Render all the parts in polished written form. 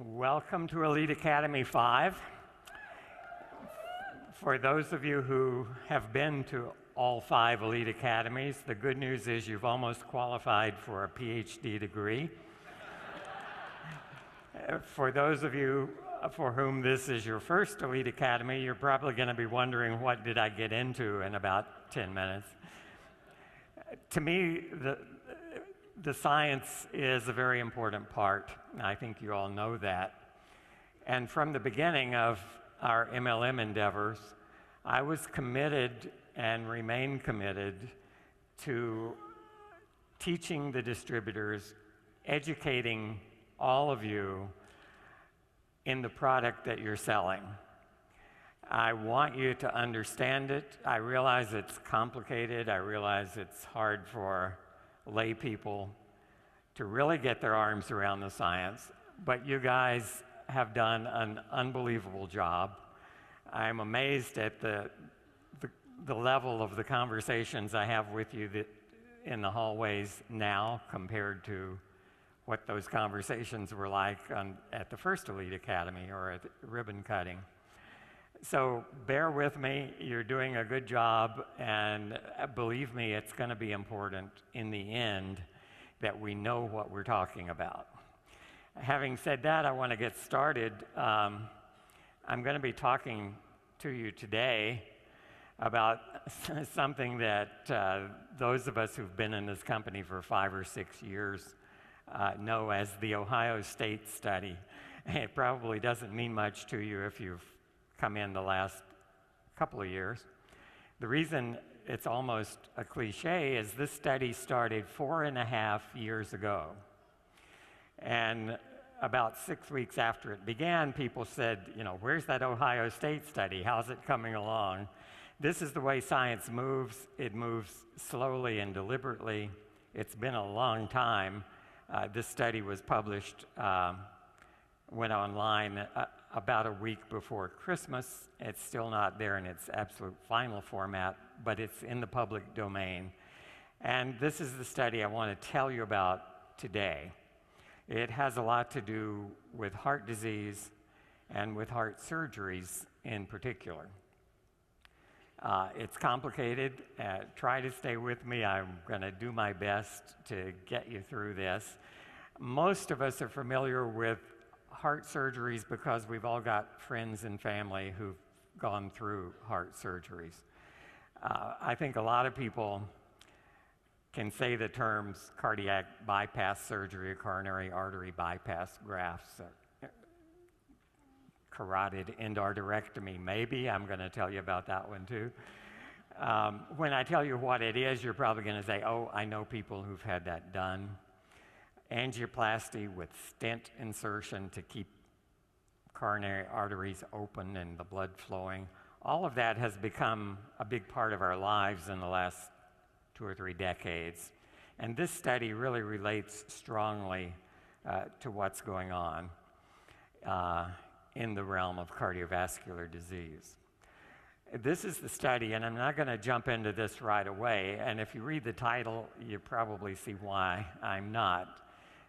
Welcome to Elite Academy 5. For those of you who have been to all 5 Elite Academies, the good news is you've almost qualified for a PhD degree. For those of you for whom this is your first Elite Academy, you're probably going to be wondering, what did I get into in about 10 minutes? To me, the science is a very important part. I think you all know that. And from the beginning of our MLM endeavors, I was committed and remain committed to teaching the distributors, educating all of you in the product that you're selling. I want you to understand it. I realize it's complicated. I realize it's hard for lay people to really get their arms around the science, but you guys have done an unbelievable job. I'm amazed at the level of the conversations I have with you in the hallways now compared to what those conversations were like at the first Elite Academy or at ribbon cutting. So bear with me, you're doing a good job, and believe me, it's going to be important in the end that we know what we're talking about. Having said that, I want to get started. I'm going to be talking to you today about something that those of us who've been in this company for 5 or 6 years know as the Ohio State study. It probably doesn't mean much to you if you've come in the last couple of years. The reason it's almost a cliche is this study started 4.5 years ago. And about 6 weeks after it began, people said, where's that Ohio State study? How's it coming along? This is the way science moves. It moves slowly and deliberately. It's been a long time. This study was published, went online about a week before Christmas. It's still not there in its absolute final format, but it's in the public domain. And this is the study I want to tell you about today. It has a lot to do with heart disease and with heart surgeries in particular. It's complicated. Try to stay with me. I'm going to do my best to get you through this. Most of us are familiar with heart surgeries because we've all got friends and family who've gone through heart surgeries. I think a lot of people can say the terms cardiac bypass surgery or coronary artery bypass grafts, carotid endarterectomy, maybe. I'm going to tell you about that one too. When I tell you what it is, you're probably going to say, oh, I know people who've had that done. Angioplasty with stent insertion to keep coronary arteries open and the blood flowing. All of that has become a big part of our lives in the last 2 or 3 decades. And this study really relates strongly to what's going on in the realm of cardiovascular disease. This is the study, and I'm not going to jump into this right away. And if you read the title, you probably see why I'm not.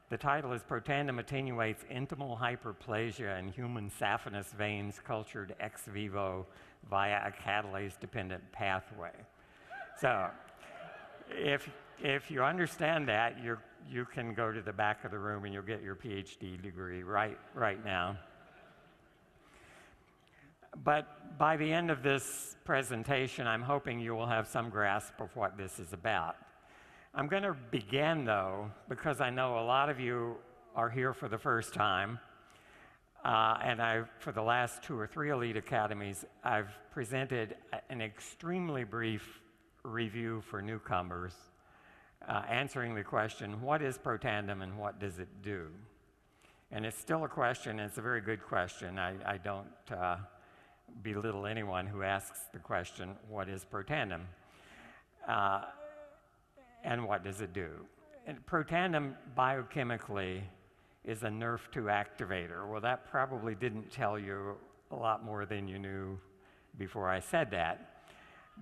The title is Protandim Attenuates Intimal Hyperplasia in Human Saphenous Veins Cultured Ex Vivo via a Catalase-Dependent Pathway. So if you understand that, you can go to the back of the room and you'll get your PhD degree right now. But by the end of this presentation, I'm hoping you will have some grasp of what this is about. I'm going to begin, though, because I know a lot of you are here for the first time, and for the last 2 or 3 Elite Academies, I've presented an extremely brief review for newcomers, answering the question, what is Protandim and what does it do? And it's still a question, and it's a very good question. I don't belittle anyone who asks the question, what is Protandim? And what does it do? And Protandim biochemically is a NRF2 activator. Well, that probably didn't tell you a lot more than you knew before I said that.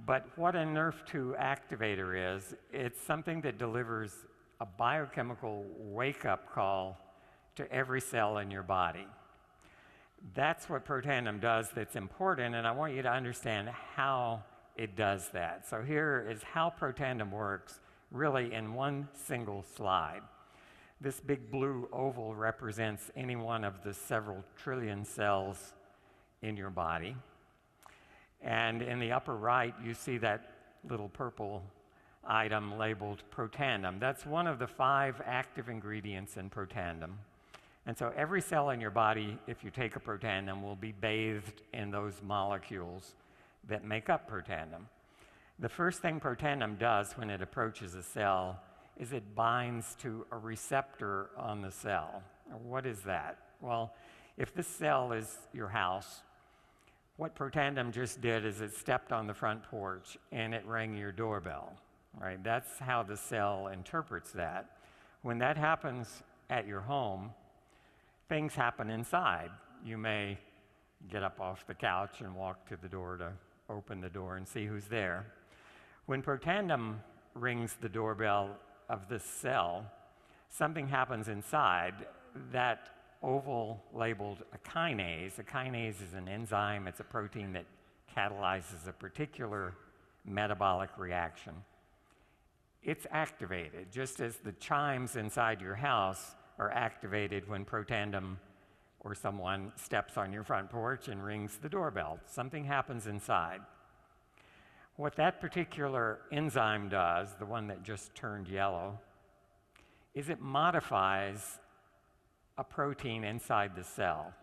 But what a NRF2 activator is, it's something that delivers a biochemical wake-up call to every cell in your body. That's what Protandim does that's important, and I want you to understand how it does that. So here is how Protandim works, really in one single slide. This big blue oval represents any one of the several trillion cells in your body. And in the upper right, you see that little purple item labeled Protandim. That's one of the 5 active ingredients in Protandim. And so every cell in your body, if you take a Protandim, will be bathed in those molecules that make up Protandim. The first thing Protandim does when it approaches a cell is it binds to a receptor on the cell. What is that? Well, if this cell is your house, what Protandim just did is it stepped on the front porch and it rang your doorbell, right? That's how the cell interprets that. When that happens at your home, things happen inside. You may get up off the couch and walk to the door to open the door and see who's there. When Protandim rings the doorbell of this cell, something happens inside. That oval labeled a kinase. A kinase is an enzyme. It's a protein that catalyzes a particular metabolic reaction. It's activated, just as the chimes inside your house are activated when Protandim or someone steps on your front porch and rings the doorbell. Something happens inside. What that particular enzyme does, the one that just turned yellow, is it modifies a protein inside the cell.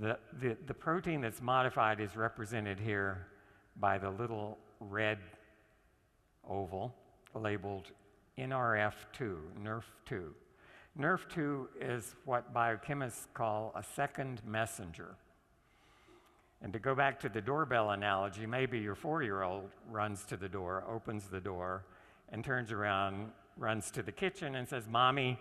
The protein that's modified is represented here by the little red oval labeled NRF2, NRF2. NRF2 is what biochemists call a second messenger. And to go back to the doorbell analogy, maybe your 4-year-old runs to the door, opens the door, and turns around, runs to the kitchen and says, "Mommy,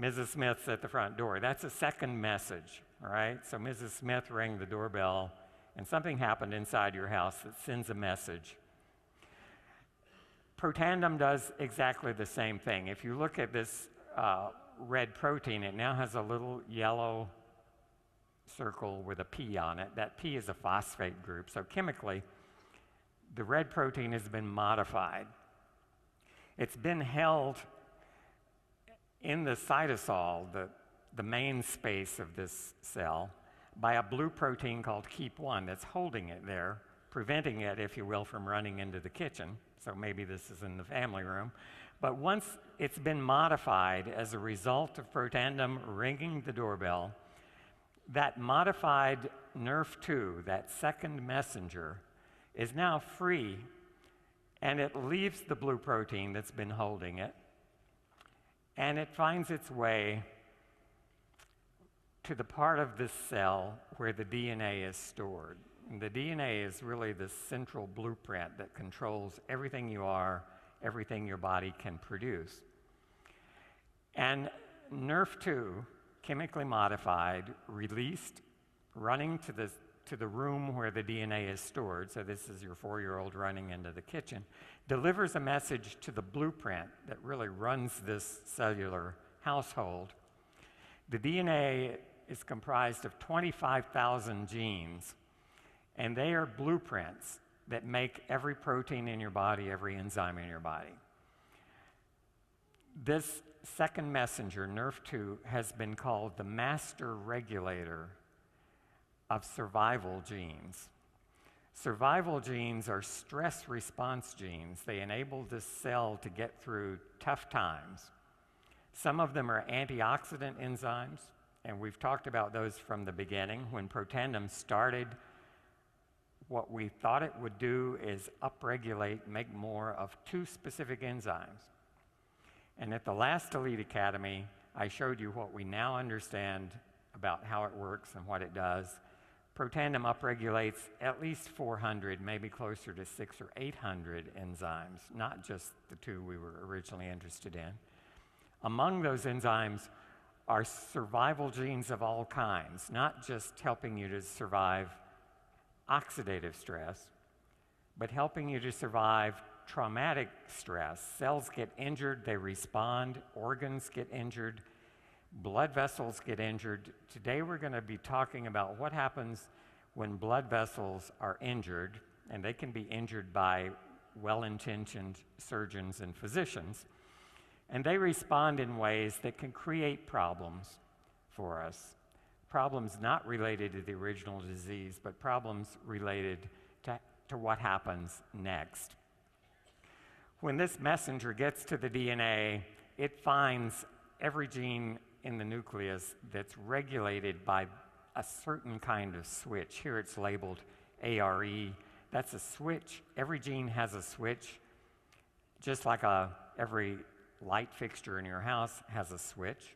Mrs. Smith's at the front door." That's a second message, all right? So Mrs. Smith rang the doorbell, and something happened inside your house that sends a message. Protandim does exactly the same thing. If you look at this red protein, it now has a little yellow circle with a P on it. That P is a phosphate group. So chemically, the red protein has been modified. It's been held in the cytosol, the main space of this cell, by a blue protein called KEAP1 that's holding it there, preventing it, if you will, from running into the kitchen. So maybe this is in the family room. But once it's been modified as a result of Protandim ringing the doorbell, that modified NRF2, that second messenger, is now free, and it leaves the blue protein that's been holding it, and it finds its way to the part of this cell where the DNA is stored. And the DNA is really the central blueprint that controls everything you are, everything your body can produce. And NRF2, chemically modified, released, running to the room where the DNA is stored, so this is your 4-year-old running into the kitchen, delivers a message to the blueprint that really runs this cellular household. The DNA is comprised of 25,000 genes, and they are blueprints that make every protein in your body, every enzyme in your body. This second messenger, NRF2, has been called the master regulator of survival genes. Survival genes are stress response genes. They enable this cell to get through tough times. Some of them are antioxidant enzymes, and we've talked about those from the beginning. When Protandim started, what we thought it would do is upregulate, make more of 2 specific enzymes. And at the last Elite Academy, I showed you what we now understand about how it works and what it does. Protandim upregulates at least 400, maybe closer to 600 or 800 enzymes, not just the 2 we were originally interested in. Among those enzymes are survival genes of all kinds, not just helping you to survive oxidative stress, but helping you to survive traumatic stress. Cells get injured, they respond, organs get injured. blood vessels get injured. Today we're going to be talking about what happens when blood vessels are injured, and they can be injured by well-intentioned surgeons and physicians. And they respond in ways that can create problems for us. Problems not related to the original disease, but problems related to what happens next. When this messenger gets to the DNA, it finds every gene in the nucleus that's regulated by a certain kind of switch. Here it's labeled ARE. That's a switch. Every gene has a switch, just like every light fixture in your house has a switch.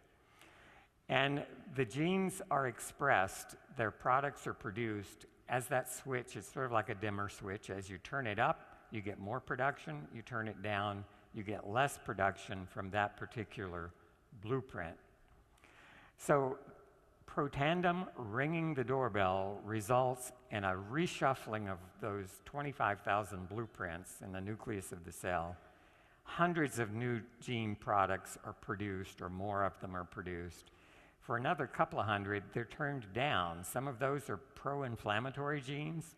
And the genes are expressed, their products are produced as that switch. It's sort of like a dimmer switch. As you turn it up, you get more production. You turn it down, you get less production from that particular blueprint. So Protandim ringing the doorbell results in a reshuffling of those 25,000 blueprints in the nucleus of the cell. Hundreds of new gene products are produced, or more of them are produced. For another couple of hundred, they're turned down. Some of those are pro-inflammatory genes.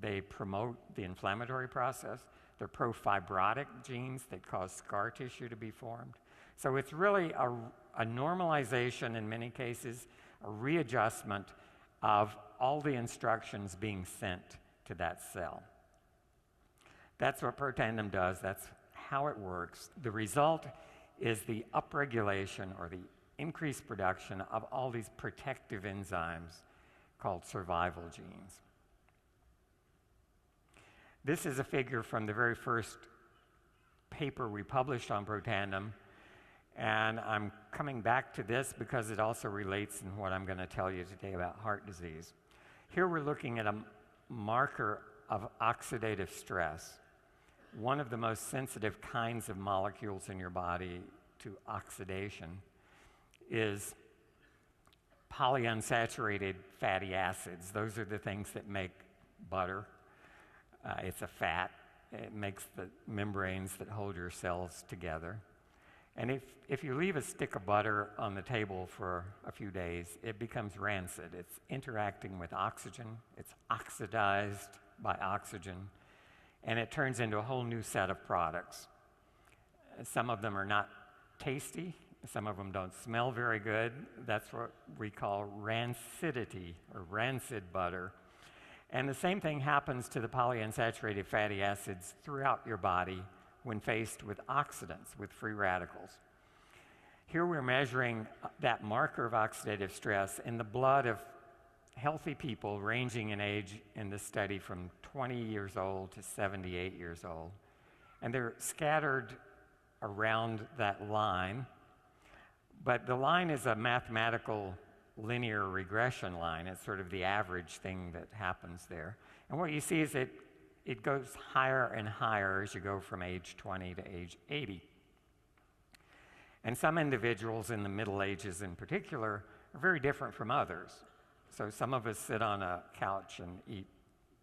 They promote the inflammatory process. They're pro-fibrotic genes that cause scar tissue to be formed. So it's really a normalization in many cases, a readjustment of all the instructions being sent to that cell. That's what Protandim does. That's how it works. The result is the upregulation or the increased production of all these protective enzymes called survival genes. This is a figure from the very first paper we published on Protandim, and I'm coming back to this because it also relates in what I'm going to tell you today about heart disease. Here we're looking at a marker of oxidative stress, one of the most sensitive kinds of molecules in your body to oxidation is polyunsaturated fatty acids. Those are the things that make butter. It's a fat. It makes the membranes that hold your cells together. And if you leave a stick of butter on the table for a few days, it becomes rancid. It's interacting with oxygen. It's oxidized by oxygen. And it turns into a whole new set of products. Some of them are not tasty. Some of them don't smell very good. That's what we call rancidity, or rancid butter. And the same thing happens to the polyunsaturated fatty acids throughout your body when faced with oxidants, with free radicals. Here we're measuring that marker of oxidative stress in the blood of healthy people ranging in age in this study from 20 years old to 78 years old. And they're scattered around that line. But the line is a mathematical linear regression line. It's sort of the average thing that happens there. And what you see is it goes higher and higher as you go from age 20 to age 80. And some individuals in the Middle Ages in particular are very different from others. So some of us sit on a couch and eat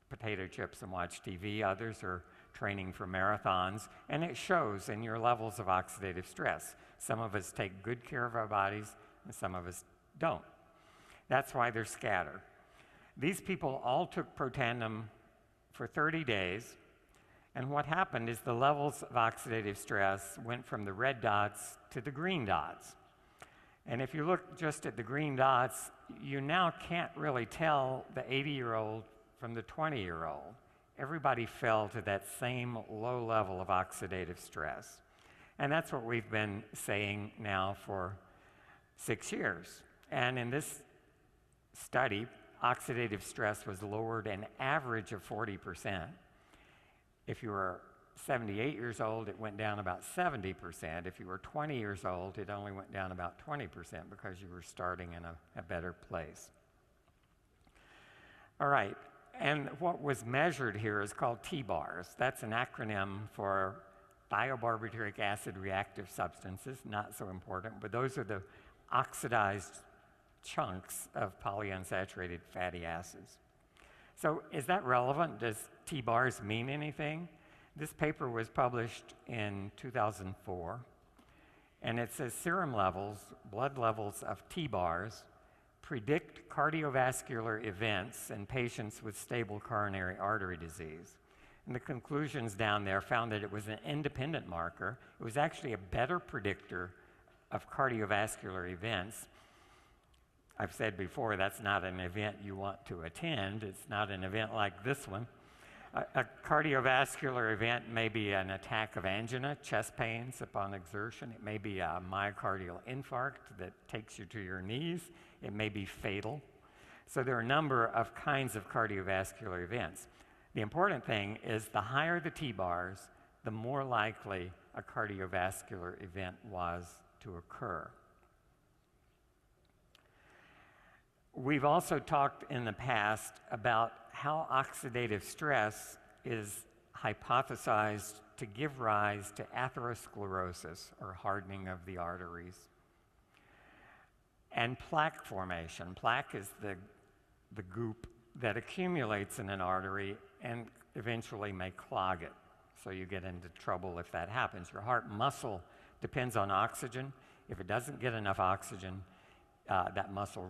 potato chips and watch TV. Others are training for marathons, and it shows in your levels of oxidative stress. Some of us take good care of our bodies, and some of us don't. That's why they're scattered. These people all took Protandim for 30 days, and what happened is the levels of oxidative stress went from the red dots to the green dots. And if you look just at the green dots, you now can't really tell the 80-year-old from the 20-year-old. Everybody fell to that same low level of oxidative stress. And that's what we've been saying now for 6 years. And in this study, oxidative stress was lowered an average of 40%. If you were 78 years old, it went down about 70%. If you were 20 years old, it only went down about 20% because you were starting in a better place. All right, and what was measured here is called T-bars. That's an acronym for thiobarbituric acid reactive substances, not so important, but those are the oxidized chunks of polyunsaturated fatty acids. So is that relevant? Does T-bars mean anything? This paper was published in 2004, And it says serum levels, blood levels of T-bars, predict cardiovascular events in patients with stable coronary artery disease. And the conclusions down there found that it was an independent marker. It was actually a better predictor of cardiovascular events. I've said before, that's not an event you want to attend. It's not an event like this one. A cardiovascular event may be an attack of angina, chest pains upon exertion. It may be a myocardial infarct that takes you to your knees. It may be fatal. So there are a number of kinds of cardiovascular events. The important thing is the higher the T-bars, the more likely a cardiovascular event was to occur. We've also talked in the past about how oxidative stress is hypothesized to give rise to atherosclerosis, or hardening of the arteries, and plaque formation. Plaque is the goop that accumulates in an artery and eventually may clog it. So you get into trouble if that happens. Your heart muscle depends on oxygen. If it doesn't get enough oxygen, that muscle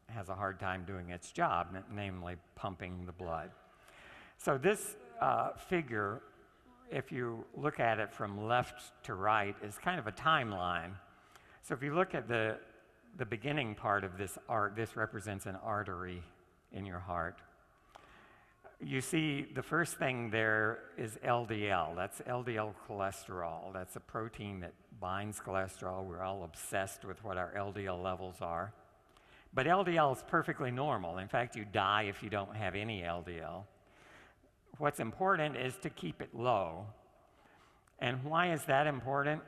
has a hard time doing its job, namely pumping the blood. So this figure, if you look at it from left to right, is kind of a timeline. So if you look at the beginning part of this this represents an artery in your heart. You see the first thing there is LDL. That's LDL cholesterol. That's a protein that binds cholesterol. We're all obsessed with what our LDL levels are. But LDL is perfectly normal. In fact, you die if you don't have any LDL. What's important is to keep it low. And why is that important?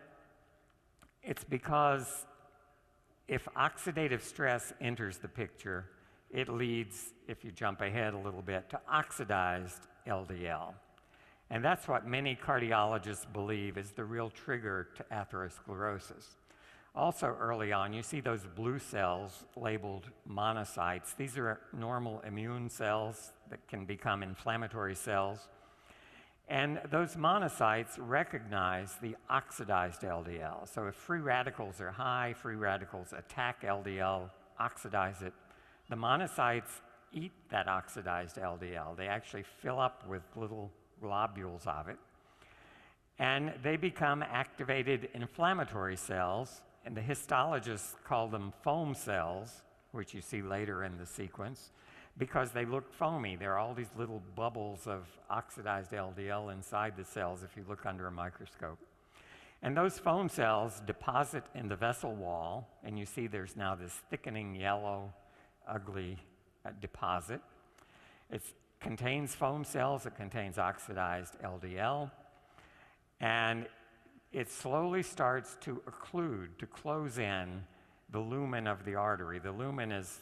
It's because if oxidative stress enters the picture, it leads, if you jump ahead a little bit, to oxidized LDL. And that's what many cardiologists believe is the real trigger to atherosclerosis. Also early on, you see those blue cells labeled monocytes. These are normal immune cells that can become inflammatory cells. And those monocytes recognize the oxidized LDL. So if free radicals are high, free radicals attack LDL, oxidize it. The monocytes eat that oxidized LDL. They actually fill up with little globules of it. And they become activated inflammatory cells, and the histologists call them foam cells, which you see later in the sequence, because they look foamy. There are all these little bubbles of oxidized LDL inside the cells if you look under a microscope. And those foam cells deposit in the vessel wall, and you see there's now this thickening yellow, ugly deposit. It contains foam cells, it contains oxidized LDL, and it slowly starts to occlude, to close in the lumen of the artery. The lumen is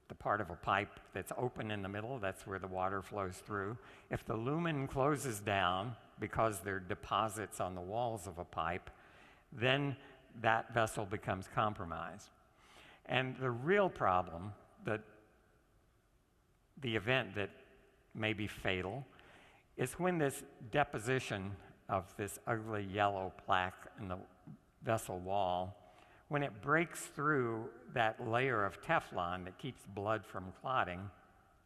the part of a pipe that's open in the middle. That's where the water flows through. If the lumen closes down because there are deposits on the walls of a pipe, then that vessel becomes compromised. And the real problem, the event that may be fatal, is when this deposition of this ugly yellow plaque in the vessel wall, when it breaks through that layer of Teflon that keeps blood from clotting,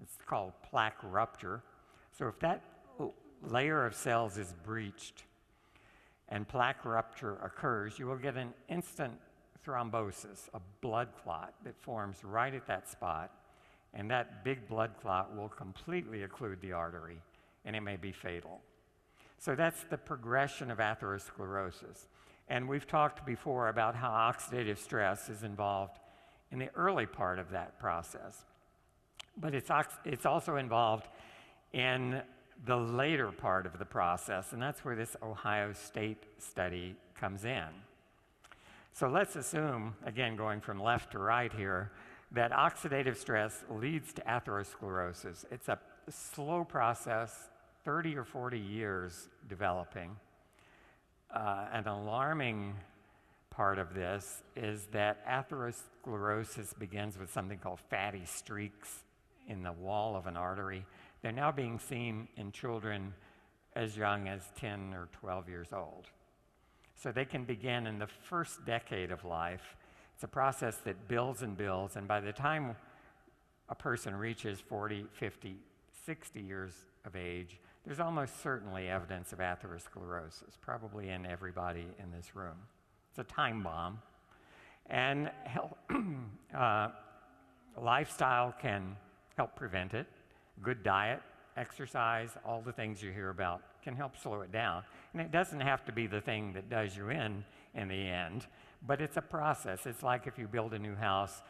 it's called plaque rupture. So if that layer of cells is breached and plaque rupture occurs, you will get an instant thrombosis, a blood clot that forms right at that spot, and that big blood clot will completely occlude the artery, and it may be fatal. So that's the progression of atherosclerosis. And we've talked before about how oxidative stress is involved in the early part of that process. But it's also involved in the later part of the process, and that's where this Ohio State study comes in. So let's assume, again going from left to right here, that oxidative stress leads to atherosclerosis. It's a slow process, 30 or 40 years developing. An alarming part of this is that atherosclerosis begins with something called fatty streaks in the wall of an artery. They're now being seen in children as young as 10 or 12 years old. So they can begin in the first decade of life. It's a process that builds and builds, and by the time a person reaches 40, 50, 60 years of age, there's almost certainly evidence of atherosclerosis, probably in everybody in this room. It's a time bomb. And lifestyle can help prevent it. Good diet, exercise, all the things you hear about can help slow it down. And it doesn't have to be the thing that does you in the end, but it's a process. It's like if you build a new house,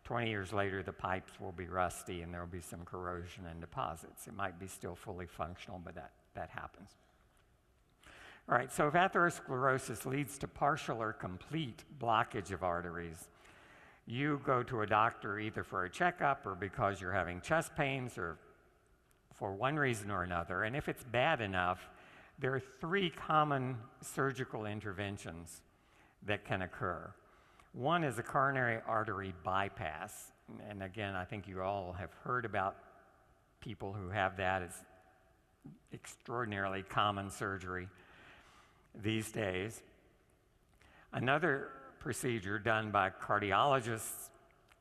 20 years later the pipes will be rusty and there will be some corrosion and deposits. It might be still fully functional, but that happens. All right, so if atherosclerosis leads to partial or complete blockage of arteries, you go to a doctor either for a checkup or because you're having chest pains or for one reason or another. And if it's bad enough, there are 3 common surgical interventions that can occur. One is a coronary artery bypass. And again, I think you all have heard about people who have that. It's extraordinarily common surgery these days. Another procedure done by cardiologists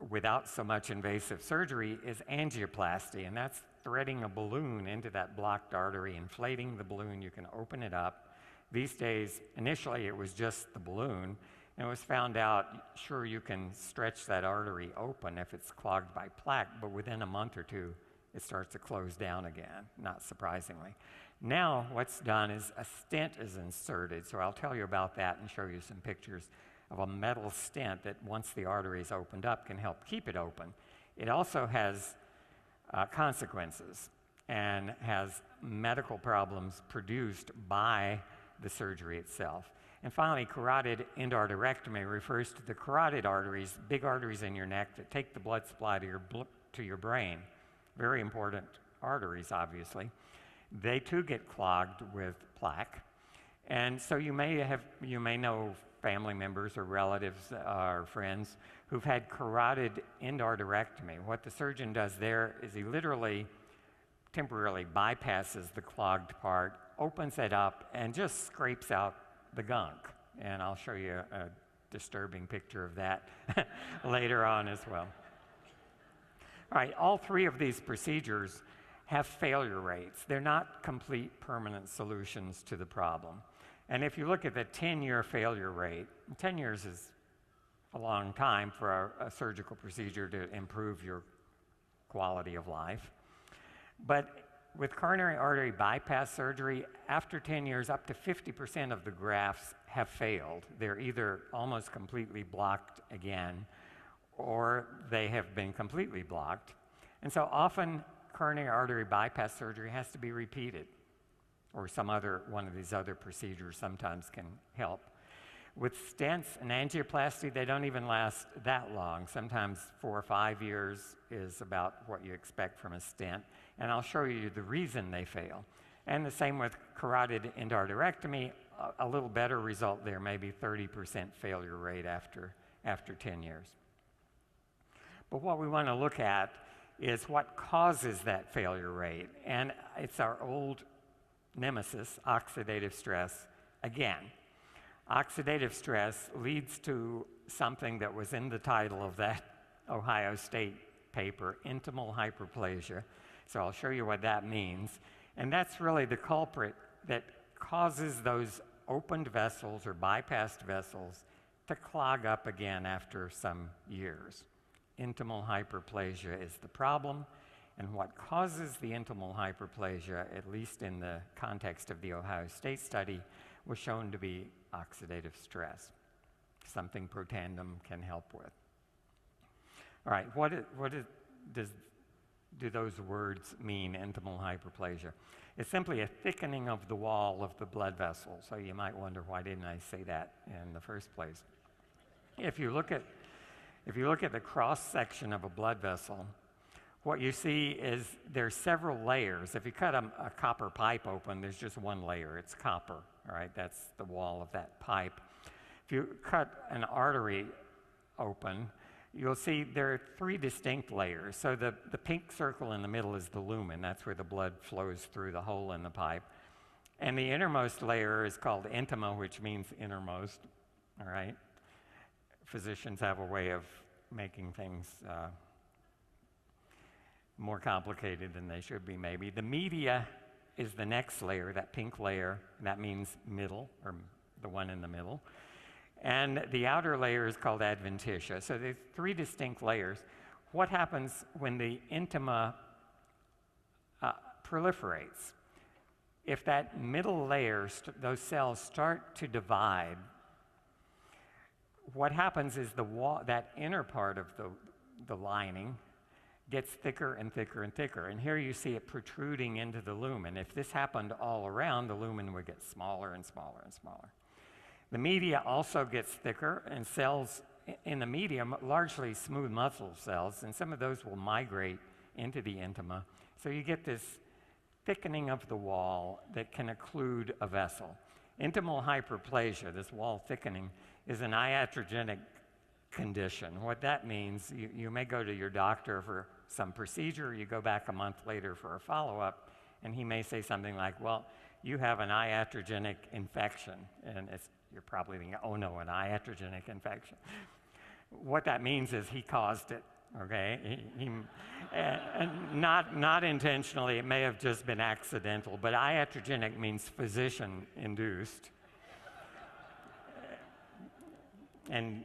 without so much invasive surgery is angioplasty, and that's threading a balloon into that blocked artery, inflating the balloon. You can open it up. These days, initially it was just the balloon, and it was found out, sure, you can stretch that artery open if it's clogged by plaque, but within a month or 2, it starts to close down again, not surprisingly. Now, what's done is a stent is inserted, so I'll tell you about that and show you some pictures of a metal stent that, once the artery is opened up, can help keep it open. It also has consequences and has medical problems produced by the surgery itself. And finally, carotid endarterectomy refers to the carotid arteries, big arteries in your neck that take the blood supply to your brain. Very important arteries, obviously. They too get clogged with plaque. And so you may know family members or relatives or friends who've had carotid endarterectomy. What the surgeon does there is he literally temporarily bypasses the clogged part, opens it up, and just scrapes out the gunk. And I'll show you a disturbing picture of that later on as well. All right, all 3 of these procedures have failure rates. They're not complete permanent solutions to the problem. And if you look at the 10-year failure rate, 10 years is a long time for a surgical procedure to improve your quality of life. But with coronary artery bypass surgery, after 10 years, up to 50% of the grafts have failed. They're either almost completely blocked again, or they have been completely blocked. And so often, coronary artery bypass surgery has to be repeated, or some other one of these other procedures sometimes can help. With stents and angioplasty, they don't even last that long. Sometimes 4 or 5 years is about what you expect from a stent, and I'll show you the reason they fail. And the same with carotid endarterectomy, a little better result there, maybe 30% failure rate after 10 years. But what we want to look at is what causes that failure rate, and it's our old nemesis, oxidative stress, again. Oxidative stress leads to something that was in the title of that Ohio State paper, intimal hyperplasia. So I'll show you what that means. And that's really the culprit that causes those opened vessels or bypassed vessels to clog up again after some years. Intimal hyperplasia is the problem. And what causes the intimal hyperplasia, at least in the context of the Ohio State study, was shown to be oxidative stress, something Protandim can help with. All right, do those words mean, intimal hyperplasia? It's simply a thickening of the wall of the blood vessel. So you might wonder, why didn't I say that in the first place? If you look at the cross-section of a blood vessel, what you see is there's several layers. If you cut a copper pipe open, there's just one layer. It's copper, all right? That's the wall of that pipe. If you cut an artery open, you'll see there are 3 distinct layers. So the pink circle in the middle is the lumen. That's where the blood flows through the hole in the pipe. And the innermost layer is called intima, which means innermost, all right? Physicians have a way of making things more complicated than they should be, maybe. The media is the next layer, that pink layer, and that means middle, or the one in the middle. And the outer layer is called adventitia. So there's three distinct layers. What happens when the intima proliferates? If that middle layer, those cells start to divide, what happens is that inner part of the lining gets thicker and thicker and thicker. And here you see it protruding into the lumen. If this happened all around, the lumen would get smaller and smaller and smaller. The media also gets thicker, and cells in the medium, largely smooth muscle cells, and some of those will migrate into the intima. So you get this thickening of the wall that can occlude a vessel. Intimal hyperplasia, this wall thickening, is an iatrogenic condition. What that means, you may go to your doctor for some procedure, you go back a month later for a follow-up, and he may say something like, well, you have an iatrogenic infection. And you're probably thinking, oh no, an iatrogenic infection. What that means is he caused it, okay? And not intentionally, it may have just been accidental, but iatrogenic means physician-induced. And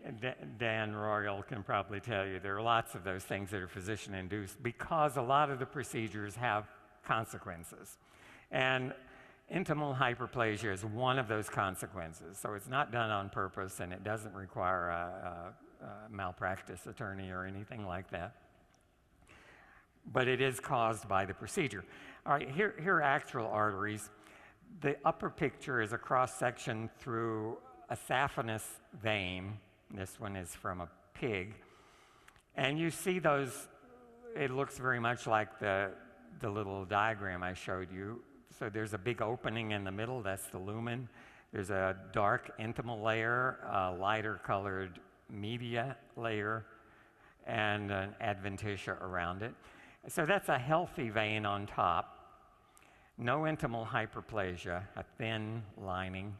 Dan Royal can probably tell you there are lots of those things that are physician-induced because a lot of the procedures have consequences. And intimal hyperplasia is one of those consequences. So it's not done on purpose, and it doesn't require a malpractice attorney or anything like that. But it is caused by the procedure. All right, here are actual arteries. The upper picture is a cross-section through a saphenous vein. This one is from a pig. And you see those, it looks very much like the little diagram I showed you. So there's a big opening in the middle, that's the lumen. There's a dark intimal layer, a lighter colored media layer, and an adventitia around it. So that's a healthy vein on top. No intimal hyperplasia, a thin lining.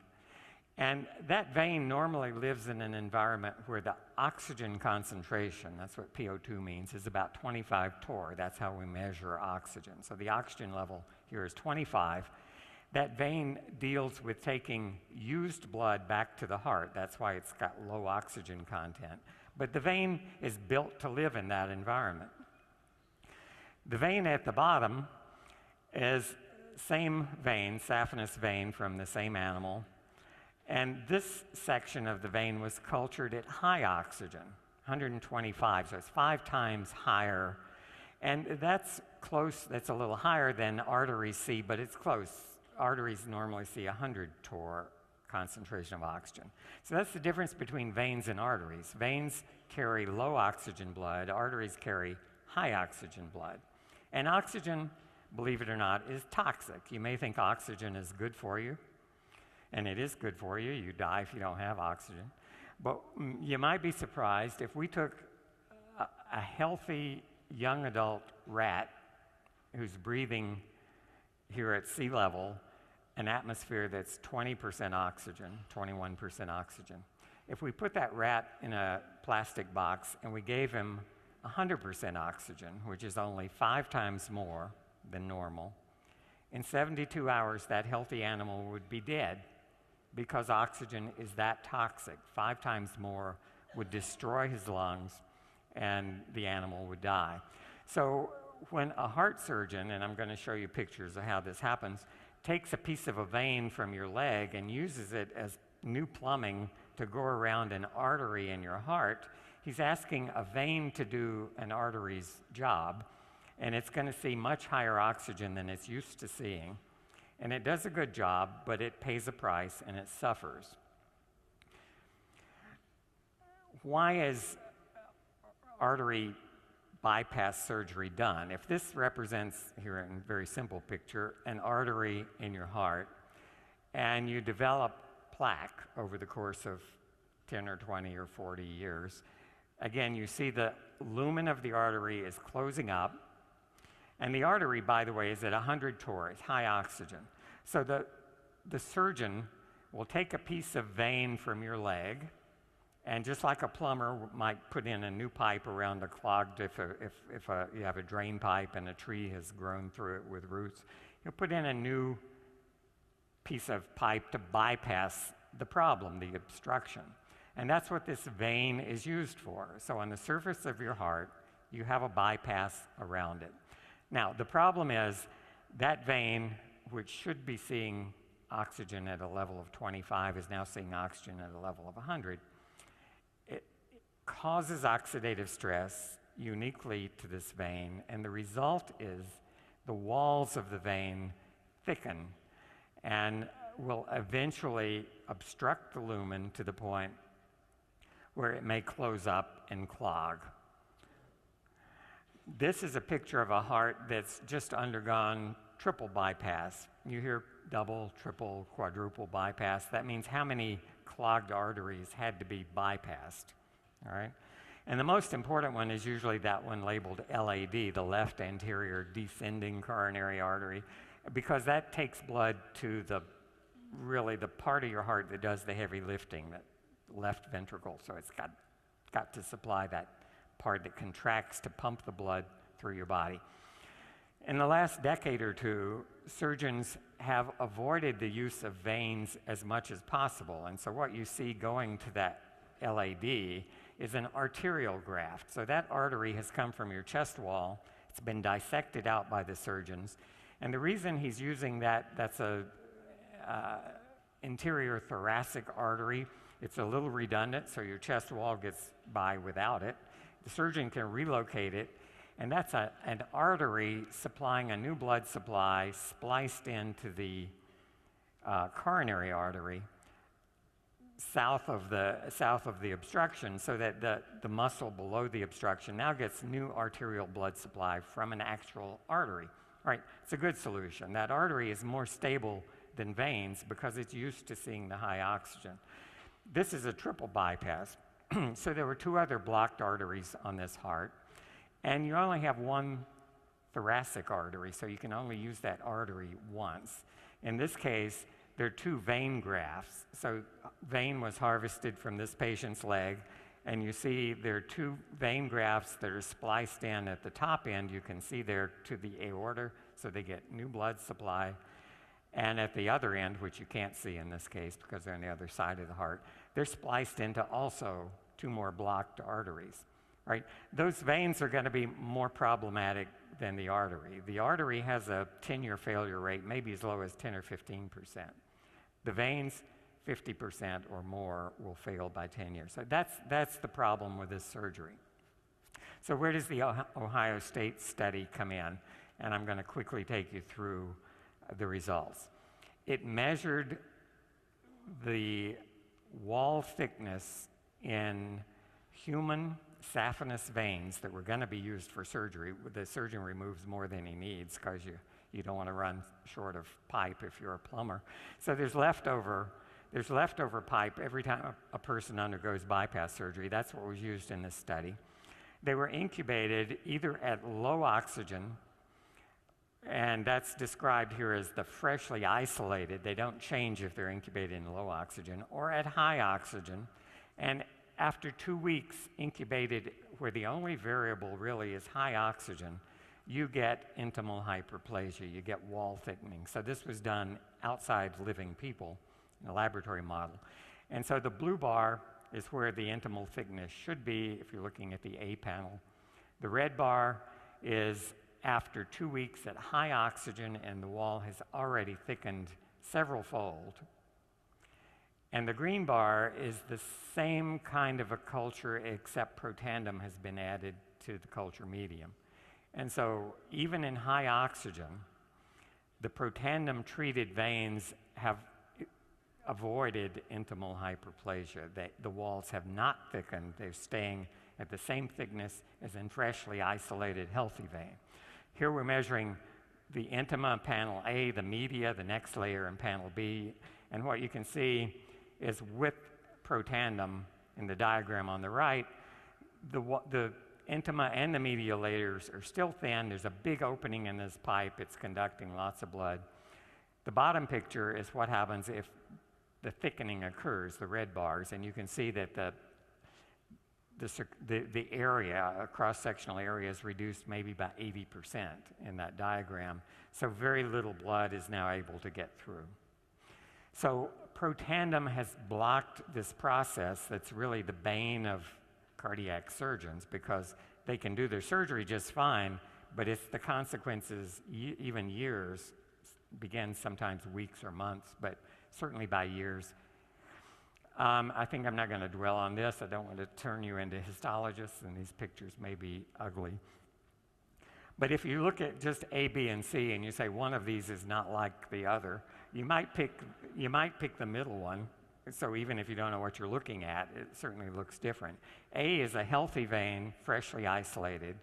And that vein normally lives in an environment where the oxygen concentration, that's what PO2 means, is about 25 torr. That's how we measure oxygen. So the oxygen level here is 25. That vein deals with taking used blood back to the heart. That's why it's got low oxygen content. But the vein is built to live in that environment. The vein at the bottom is same vein, saphenous vein from the same animal. And this section of the vein was cultured at high oxygen, 125, so it's 5 times higher. And that's close, that's a little higher than arteries see, but it's close. Arteries normally see 100 torr concentration of oxygen. So that's the difference between veins and arteries. Veins carry low oxygen blood, arteries carry high oxygen blood. And oxygen, believe it or not, is toxic. You may think oxygen is good for you, and it is good for you. You die if you don't have oxygen. But you might be surprised if we took a healthy young adult rat who's breathing here at sea level an atmosphere that's 20% oxygen, 21% oxygen. If we put that rat in a plastic box and we gave him 100% oxygen, which is only 5 times more than normal, in 72 hours that healthy animal would be dead, because oxygen is that toxic. 5 times more would destroy his lungs, and the animal would die. So when a heart surgeon, and I'm going to show you pictures of how this happens, takes a piece of a vein from your leg and uses it as new plumbing to go around an artery in your heart, he's asking a vein to do an artery's job, and it's going to see much higher oxygen than it's used to seeing. And it does a good job, but it pays a price and it suffers. Why is artery bypass surgery done? If this represents, here in a very simple picture, an artery in your heart, and you develop plaque over the course of 10 or 20 or 40 years, again, you see the lumen of the artery is closing up. And the artery, by the way, is at 100 torr, it's high oxygen. So the surgeon will take a piece of vein from your leg, and just like a plumber might put in a new pipe around a clogged, if you have a drain pipe and a tree has grown through it with roots, you'll put in a new piece of pipe to bypass the problem, the obstruction. And that's what this vein is used for. So on the surface of your heart, you have a bypass around it. Now, the problem is that vein, which should be seeing oxygen at a level of 25, is now seeing oxygen at a level of 100. It causes oxidative stress uniquely to this vein, and the result is the walls of the vein thicken and will eventually obstruct the lumen to the point where it may close up and clog. This is a picture of a heart that's just undergone triple bypass. You hear double, triple, quadruple bypass. That means how many clogged arteries had to be bypassed, all right? And the most important one is usually that one labeled LAD, the left anterior descending coronary artery, because that takes blood to the part of your heart that does the heavy lifting, that left ventricle. So it's got to supply that part that contracts to pump the blood through your body. In the last decade or two, surgeons have avoided the use of veins as much as possible. And so what you see going to that LAD is an arterial graft. So that artery has come from your chest wall. It's been dissected out by the surgeons. And the reason he's using that's a interior thoracic artery. It's a little redundant, so your chest wall gets by without it. The surgeon can relocate it, and that's an artery supplying a new blood supply spliced into the coronary artery south of the obstruction, so that the muscle below the obstruction now gets new arterial blood supply from an actual artery. All right, it's a good solution. That artery is more stable than veins because it's used to seeing the high oxygen. This is a triple bypass. So there were two other blocked arteries on this heart, and you only have one thoracic artery, so you can only use that artery once. In this case, there are two vein grafts. So vein was harvested from this patient's leg, and you see there are two vein grafts that are spliced in at the top end. You can see there to the aorta, so they get new blood supply. And at the other end, which you can't see in this case because they're on the other side of the heart, they're spliced into also two more blocked arteries. Right? Those veins are going to be more problematic than the artery. The artery has a 10-year failure rate, maybe as low as 10 or 15%. The veins, 50% or more will fail by 10 years. So that's the problem with this surgery. So where does the Ohio State study come in? And I'm going to quickly take you through the results. It measured the wall thickness in human saphenous veins that were going to be used for surgery. The surgeon removes more than he needs because you don't want to run short of pipe if you're a plumber. So there's leftover pipe every time a person undergoes bypass surgery. That's what was used in this study. They were incubated either at low oxygen, and that's described here as the freshly isolated. They don't change if they're incubated in low oxygen, or at high oxygen. And after 2 weeks incubated, where the only variable really is high oxygen, you get intimal hyperplasia, you get wall thickening. So this was done outside living people in a laboratory model. And so the blue bar is where the intimal thickness should be if you're looking at the A panel. The red bar is after 2 weeks at high oxygen, and the wall has already thickened several fold. And the green bar is the same kind of a culture, except Protandim has been added to the culture medium. And so even in high oxygen, the Protandim treated veins have avoided intimal hyperplasia. The walls have not thickened. They're staying at the same thickness as in freshly isolated healthy vein. Here we're measuring the intima in panel A, the media, the next layer in panel B, and what you can see is with Protandim in the diagram on the right, the intima and the media layers are still thin. There's a big opening in this pipe. It's conducting lots of blood. The bottom picture is what happens if the thickening occurs, the red bars, and you can see that the area, cross-sectional area, is reduced maybe by 80% in that diagram. So very little blood is now able to get through. So Protandim has blocked this process that's really the bane of cardiac surgeons, because they can do their surgery just fine, but it's the consequences, even years, begin sometimes weeks or months, but certainly by years. I think I'm not going to dwell on this. I don't want to turn you into histologists, and these pictures may be ugly. But if you look at just A, B, and C, and you say one of these is not like the other, you might pick the middle one. So even if you don't know what you're looking at, it certainly looks different. A is a healthy vein, freshly isolated.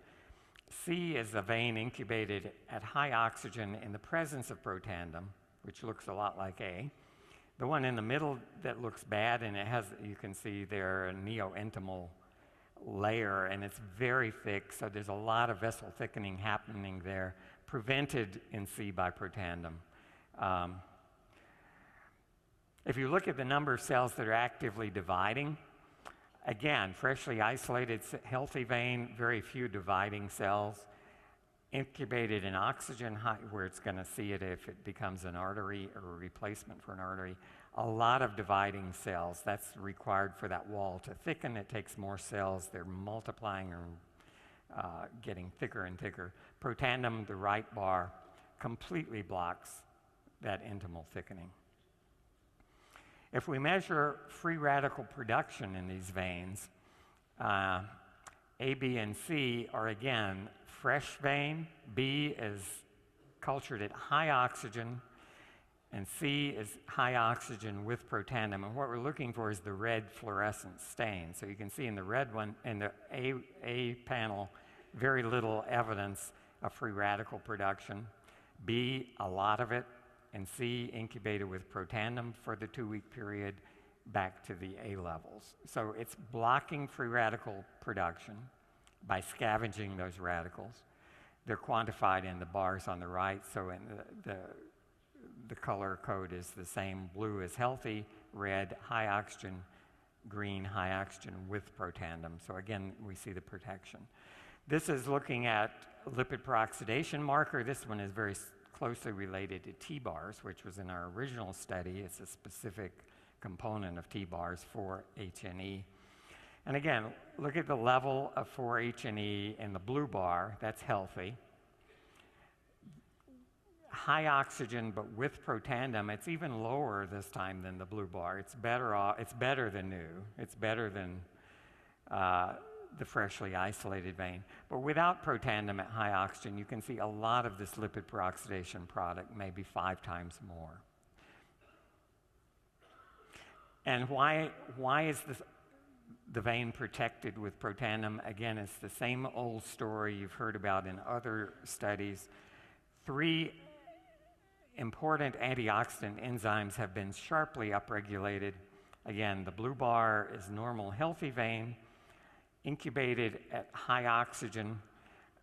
C is a vein incubated at high oxygen in the presence of Protandim, which looks a lot like A. The one in the middle that looks bad, and it has, you can see there, a neointimal layer, and it's very thick, so there's a lot of vessel thickening happening there, prevented in C by Protandim. If you look at the number of cells that are actively dividing, again, freshly isolated, healthy vein, very few dividing cells, incubated in oxygen, where it's going to see it if it becomes an artery or a replacement for an artery. A lot of dividing cells. That's required for that wall to thicken. It takes more cells. They're multiplying or getting thicker and thicker. Protandim, the right bar, completely blocks that intimal thickening. If we measure free radical production in these veins, A, B, and C are again fresh vein. B is cultured at high oxygen, and C is high oxygen with Protandim. And what we're looking for is the red fluorescent stain. So you can see in the red one, in the A panel, very little evidence of free radical production. B, a lot of it. And C, incubated with Protandim for the 2-week period back to the A levels. So it's blocking free radical production by scavenging those radicals. They're quantified in the bars on the right, so in the color code is the same. Blue is healthy, red, high oxygen, green, high oxygen with Protandim. So again, we see the protection. This is looking at lipid peroxidation marker. This one is very closely related to T-bars, which was in our original study. It's a specific component of T-bars for H&E. And again, look at the level of 4-HNE in the blue bar. That's healthy. High oxygen, but with Protandim, it's even lower this time than the blue bar. It's better than new. It's better than the freshly isolated vein. But without Protandim at high oxygen, you can see a lot of this lipid peroxidation product, maybe 5 times more. And why is the vein protected with Protandim? Again, it's the same old story you've heard about in other studies. 3 important antioxidant enzymes have been sharply upregulated. Again, the blue bar is normal, healthy vein, incubated at high oxygen.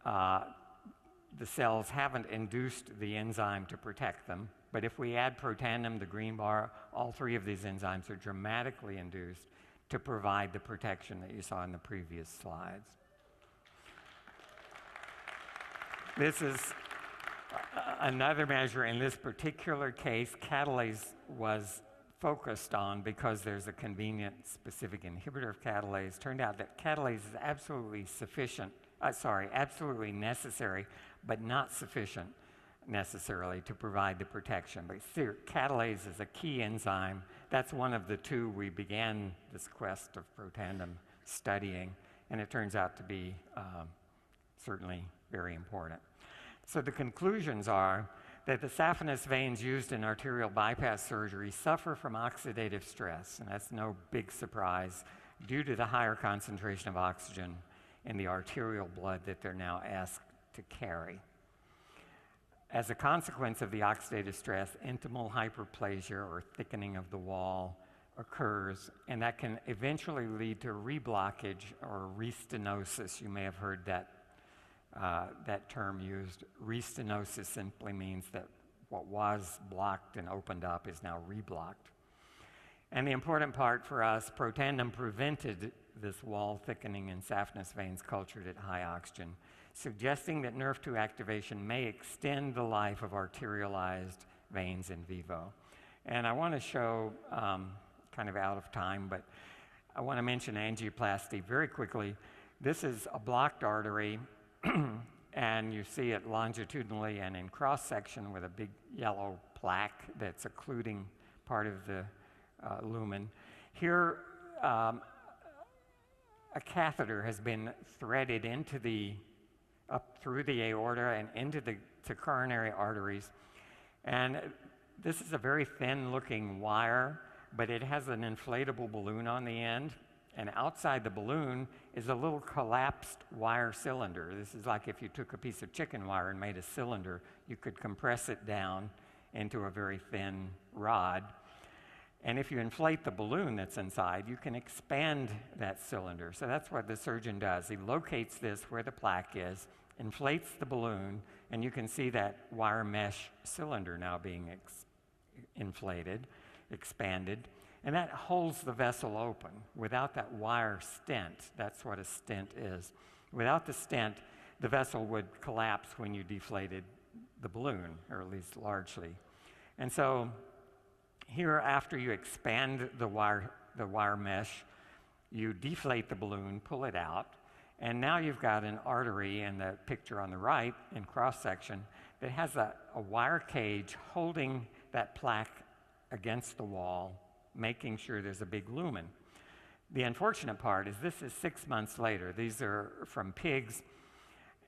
The cells haven't induced the enzyme to protect them, but if we add Protandim, the green bar, all 3 of these enzymes are dramatically induced to provide the protection that you saw in the previous slides. This is another measure. In this particular case, catalase was focused on because there's a convenient specific inhibitor of catalase. Turned out that catalase is absolutely necessary, but not sufficient necessarily to provide the protection. But catalase is a key enzyme. That's one of the 2 we began this quest of Protandim studying, and it turns out to be certainly very important. So the conclusions are that the saphenous veins used in arterial bypass surgery suffer from oxidative stress, and that's no big surprise due to the higher concentration of oxygen in the arterial blood that they're now asked to carry. As a consequence of the oxidative stress, intimal hyperplasia, or thickening of the wall, occurs, and that can eventually lead to reblockage or restenosis. You may have heard that term used. Restenosis simply means that what was blocked and opened up is now reblocked. And the important part for us, Protandim prevented this wall thickening in saphenous veins cultured at high oxygen, suggesting that NERV2 activation may extend the life of arterialized veins in vivo. And I want to show, kind of out of time, but I want to mention angioplasty very quickly. This is a blocked artery, and you see it longitudinally and in cross-section with a big yellow plaque that's occluding part of the lumen. Here, a catheter has been threaded into up through the aorta and into the coronary arteries. And this is a very thin-looking wire, but it has an inflatable balloon on the end. And outside the balloon is a little collapsed wire cylinder. This is like if you took a piece of chicken wire and made a cylinder, you could compress it down into a very thin rod. And if you inflate the balloon that's inside, you can expand that cylinder. So that's what the surgeon does. He locates this where the plaque is, inflates the balloon, and you can see that wire mesh cylinder now being inflated, expanded, and that holds the vessel open. Without that wire stent, that's what a stent is. Without the stent, the vessel would collapse when you deflated the balloon, or at least largely. And so here, after you expand the wire mesh, you deflate the balloon, pull it out, and now you've got an artery in the picture on the right in cross-section that has a wire cage holding that plaque against the wall, making sure there's a big lumen. The unfortunate part is this is 6 months later. These are from pigs,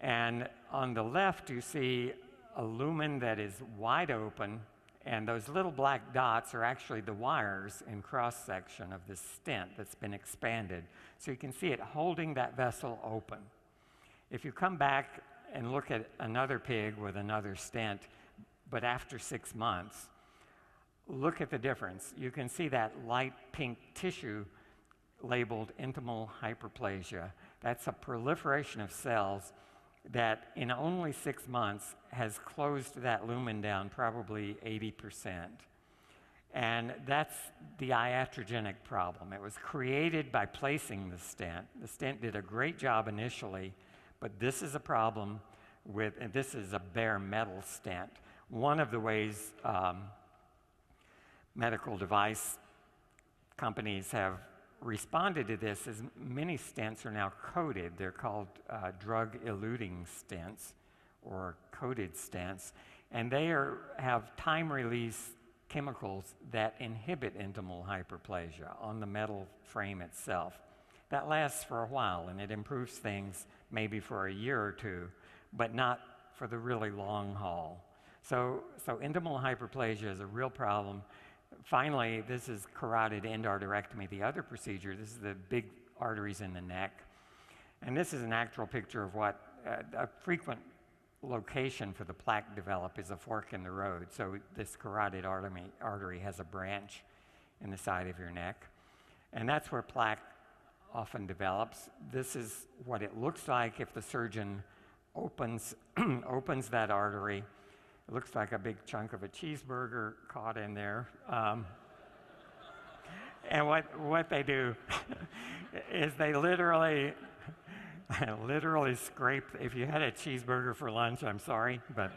and on the left you see a lumen that is wide open, and those little black dots are actually the wires in cross-section of this stent that's been expanded. So you can see it holding that vessel open. If you come back and look at another pig with another stent, but after 6 months, look at the difference. You can see that light pink tissue labeled intimal hyperplasia. That's a proliferation of cells that in only 6 months has closed that lumen down probably 80%. And that's the iatrogenic problem. It was created by placing the stent. The stent did a great job initially, but this is a problem with, and this is a bare metal stent. One of the ways medical device companies have responded to this is many stents are now coated. They're called drug-eluting stents or coated stents, and they have time-release chemicals that inhibit intimal hyperplasia on the metal frame itself. That lasts for a while, and it improves things maybe for a year or two, but not for the really long haul. So intimal hyperplasia is a real problem. Finally, this is carotid endarterectomy, the other procedure. This is the big arteries in the neck. And this is an actual picture of what a frequent location for the plaque develop is a fork in the road. So this carotid artery has a branch in the side of your neck. And that's where plaque often develops. This is what it looks like if the surgeon opens that artery. It looks like a big chunk of a cheeseburger caught in there. And what they do is they literally scrape. If you had a cheeseburger for lunch, I'm sorry, but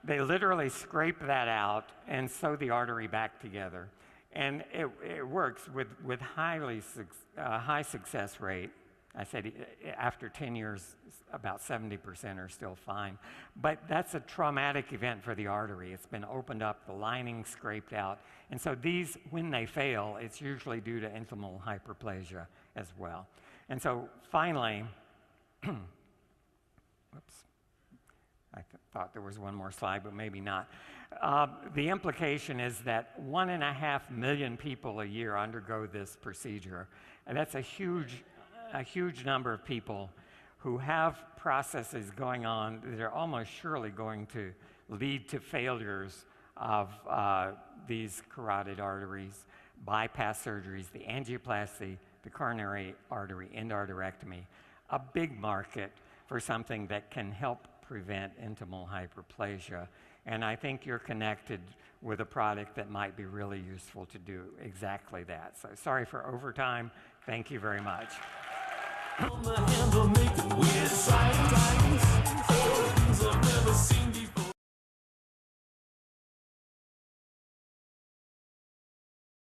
they literally scrape that out and sew the artery back together. And it works with high success rate. I said after 10 years, about 70% are still fine. But that's a traumatic event for the artery. It's been opened up, the lining scraped out. And so these, when they fail, it's usually due to intimal hyperplasia as well. And so finally, whoops, I thought there was one more slide, but maybe not. The implication is that 1.5 million people a year undergo this procedure. And that's a huge number of people who have processes going on that are almost surely going to lead to failures of these carotid arteries, bypass surgeries, the angioplasty, the coronary artery endarterectomy, a big market for something that can help prevent intimal hyperplasia. And I think you're connected with a product that might be really useful to do exactly that. So sorry for overtime. Thank you very much.